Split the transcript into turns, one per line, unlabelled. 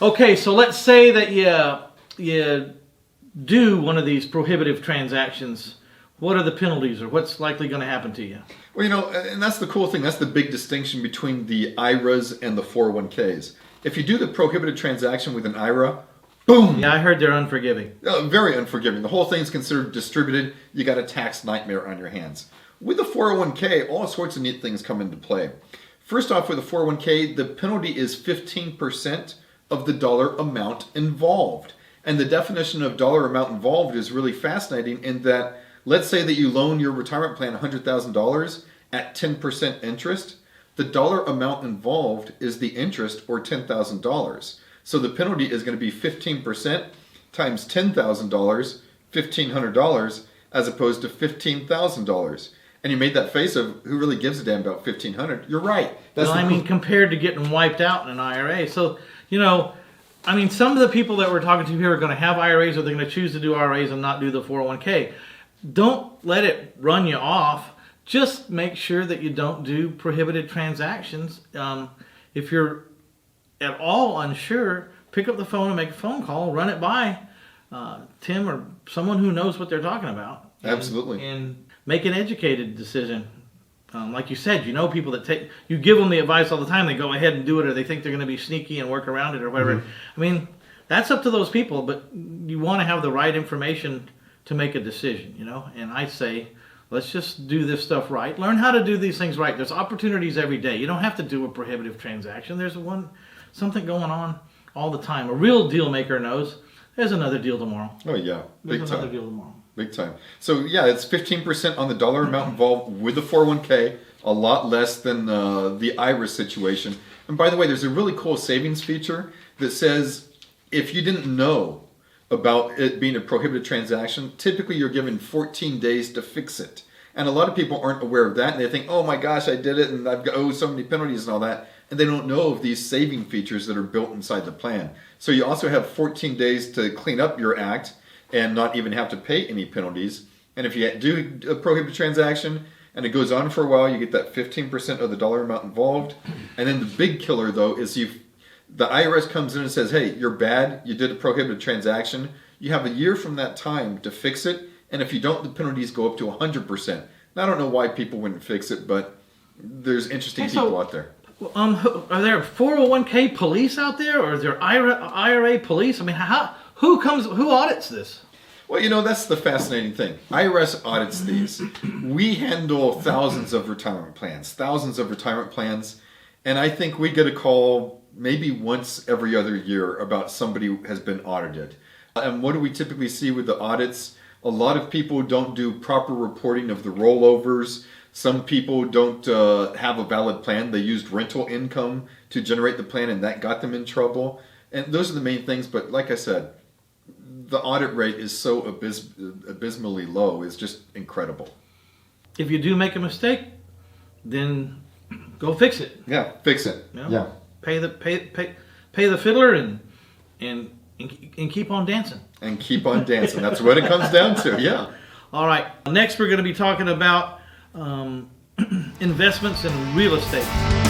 Okay, so let's say that you do one of these prohibitive transactions. What are the penalties, or what's likely going to happen to you?
Well, and that's the cool thing. That's the big distinction between the IRAs and the 401ks. If you do the prohibited transaction with an IRA, boom!
Yeah, I heard they're unforgiving.
Very unforgiving. The whole thing is considered distributed. You got a tax nightmare on your hands. With the 401k, all sorts of neat things come into play. First off, with the 401k, the penalty is 15% of the dollar amount involved. And the definition of dollar amount involved is really fascinating in that, let's say that you loan your retirement plan $100,000 at 10% interest. The dollar amount involved is the interest, or $10,000. So the penalty is going to be 15% times $10,000, $1,500, as opposed to $15,000. And you made that face of, who really gives a damn about $1,500? You're right.
Compared to getting wiped out in an IRA. So, some of the people that we're talking to here are going to have IRAs, or they're going to choose to do IRAs and not do the 401k. Don't let it run you off. Just make sure that you don't do prohibited transactions. If you're at all unsure, pick up the phone and make a phone call, run it by Tim or someone who knows what they're talking about.
Absolutely.
And make an educated decision. Like you said, people that you give them the advice all the time, they go ahead and do it, or they think they're going to be sneaky and work around it or whatever. Mm-hmm. That's up to those people, but you want to have the right information to make a decision, And I say, let's just do this stuff right. Learn how to do these things right. There's opportunities every day. You don't have to do a prohibitive transaction. There's something going on all the time. A real deal maker knows there's another deal tomorrow.
Oh, yeah.
There's another deal tomorrow.
Big time. So, yeah, it's 15% on the dollar amount involved with the 401k, a lot less than the IRA situation. And by the way, there's a really cool savings feature that says if you didn't know about it being a prohibited transaction, typically you're given 14 days to fix it. And a lot of people aren't aware of that, and they think, oh my gosh, I did it, and I've got so many penalties and all that. And they don't know of these saving features that are built inside the plan. So you also have 14 days to clean up your act and not even have to pay any penalties. And if you do a prohibited transaction and it goes on for a while, you get that 15% of the dollar amount involved. And then the big killer, though, is the IRS comes in and says, hey, you're bad, you did a prohibited transaction. You have a year from that time to fix it. And if you don't, the penalties go up to 100%. Now, I don't know why people wouldn't fix it, but there's interesting people out there.
Are there 401k police out there, or is there IRA police? Who audits this?
Well, that's the fascinating thing. IRS audits these. We handle thousands of retirement plans, and I think we get a call maybe once every other year about somebody who has been audited. And what do we typically see with the audits? A lot of people don't do proper reporting of the rollovers. Some people don't have a valid plan. They used rental income to generate the plan, and that got them in trouble. And those are the main things. But like I said, the audit rate is so abysmally low. It's just incredible.
If you do make a mistake, then go fix it.
Yeah, fix it. Yeah.
Pay the fiddler and keep on dancing.
And keep on dancing. That's what it comes down to. Yeah.
All right. Next, we're going to be talking about investments in real estate.